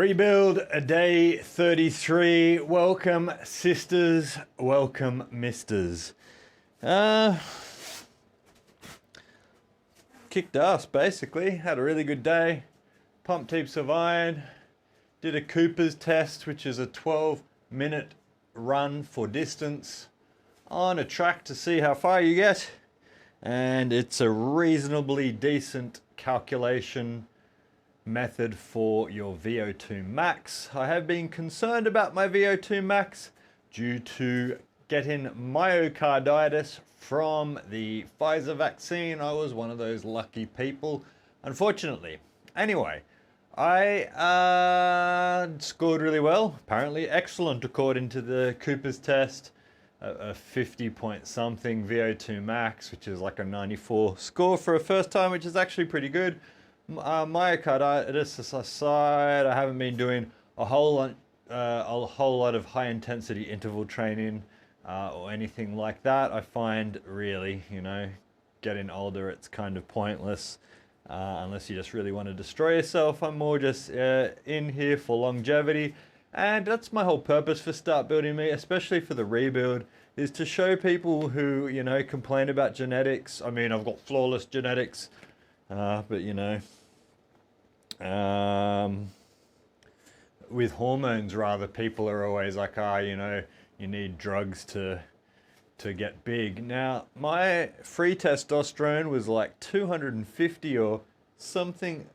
Rebuild day 33. Welcome sisters, welcome misters. Kicked ass basically, had a really good day, pumped heaps of iron, did a Cooper's test, which is a 12-minute run for distance on a track to see how far you get, and it's a reasonably decent calculation method for your VO2 max. I have been concerned about my VO2 max due to getting myocarditis from the Pfizer vaccine. I was one of those lucky people, unfortunately. Anyway, I scored really well, apparently excellent according to the Cooper's test, a 50 point something VO2 max, which is like a 94 score for a first time, which is actually pretty good. Myocarditis aside, I haven't been doing a whole lot of high intensity interval training or anything like that. I find really, getting older, it's kind of pointless unless you just really want to destroy yourself. I'm more just in here for longevity, and that's my whole purpose for startbuilding.me, especially for the rebuild, is to show people who complain about genetics. I mean, I've got flawless genetics, but with hormones rather, people are always like, you need drugs to get big. Now, my free testosterone was like 250 or something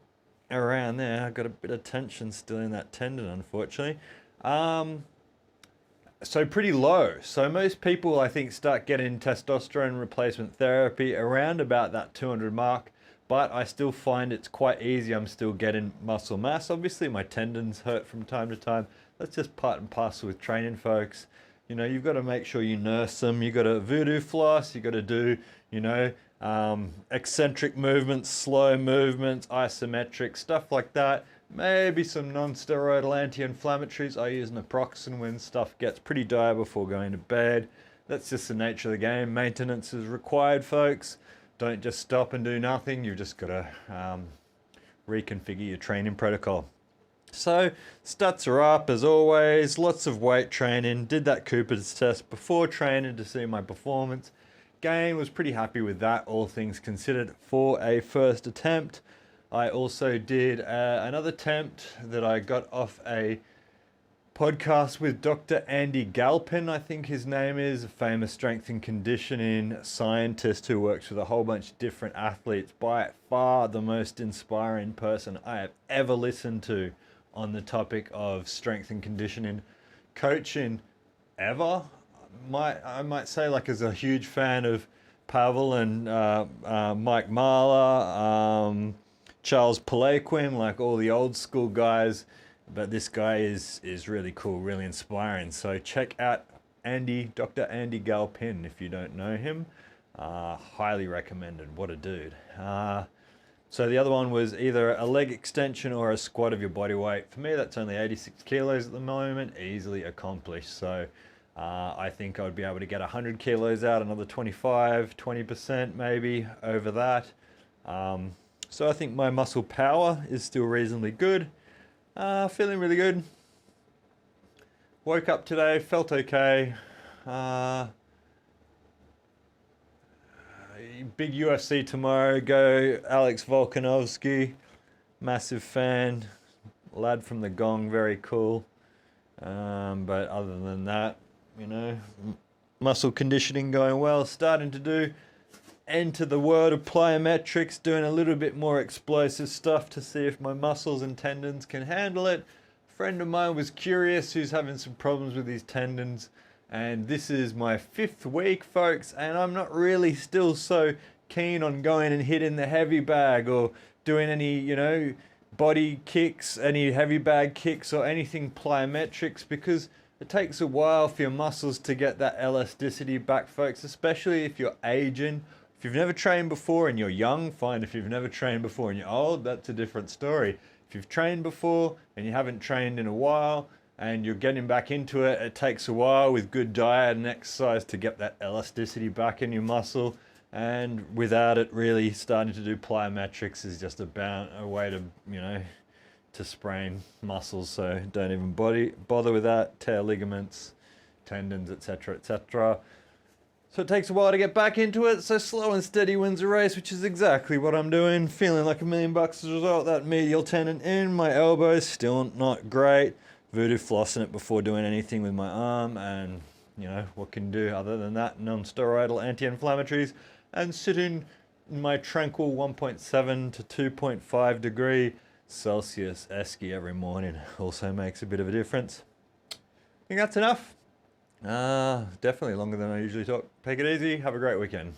around there. I got a bit of tension still in that tendon, unfortunately. So pretty low. So most people, I think, start getting testosterone replacement therapy around about that 200 mark. But I still find it's quite easy. I'm still getting muscle mass. Obviously, my tendons hurt from time to time. That's just part and parcel with training, folks. You've got to make sure you nurse them. You've got to voodoo floss. You've got to do, eccentric movements, slow movements, isometric, stuff like that. Maybe some non-steroidal anti-inflammatories. I use naproxen when stuff gets pretty dire before going to bed. That's just the nature of the game. Maintenance is required, folks. Don't just stop and do nothing. You've just got to reconfigure your training protocol. So stats are up as always. Lots of weight training. Did that Cooper's test before training to see my performance. Gain, was pretty happy with that, all things considered, for a first attempt. I also did another attempt that I got off a podcast with Dr. Andy Galpin, I think his name is, a famous strength and conditioning scientist who works with a whole bunch of different athletes. By far the most inspiring person I have ever listened to on the topic of strength and conditioning coaching ever. I might say, like, as a huge fan of Pavel and Mike Mahler, Charles Pelequin, like all the old school guys. But this guy is really cool, really inspiring. So check out Dr. Andy Galpin if you don't know him. Highly recommended. What a dude. So the other one was either a leg extension or a squat of your body weight. For me, that's only 86 kilos at the moment, easily accomplished. So I think I would be able to get 100 kilos out, another 25, 20% maybe over that. So I think my muscle power is still reasonably good. Feeling really good. Woke up today, felt okay. Big UFC tomorrow. Go Alex Volkanovski. Massive fan. Lad from the Gong, very cool. But other than that, muscle conditioning going well. Starting to enter the world of plyometrics, doing a little bit more explosive stuff to see if my muscles and tendons can handle it. A friend of mine was curious, who's having some problems with his tendons, and this is my 5th week, folks, and I'm not really still so keen on going and hitting the heavy bag or doing any, body kicks, any heavy bag kicks or anything plyometrics, because it takes a while for your muscles to get that elasticity back, folks, especially if you're aging. If you've never trained before and you're young, fine. If you've never trained before and you're old, that's a different story. If you've trained before and you haven't trained in a while and you're getting back into it, it takes a while with good diet and exercise to get that elasticity back in your muscle. And without it, really starting to do plyometrics is just a way to, to sprain muscles, so don't even bother with that. Tear ligaments, tendons, etc., etc. So it takes a while to get back into it, so slow and steady wins a race, which is exactly what I'm doing. Feeling like $1,000,000 as a result. That medial tendon in my elbow, still not great. Voodoo flossing it before doing anything with my arm, and you know, what can you do other than that? Non-steroidal anti-inflammatories, and sitting in my tranquil 1.7 to 2.5 degree Celsius esky every morning also makes a bit of a difference. I think that's enough. Definitely longer than I usually talk. Take it easy. Have a great weekend.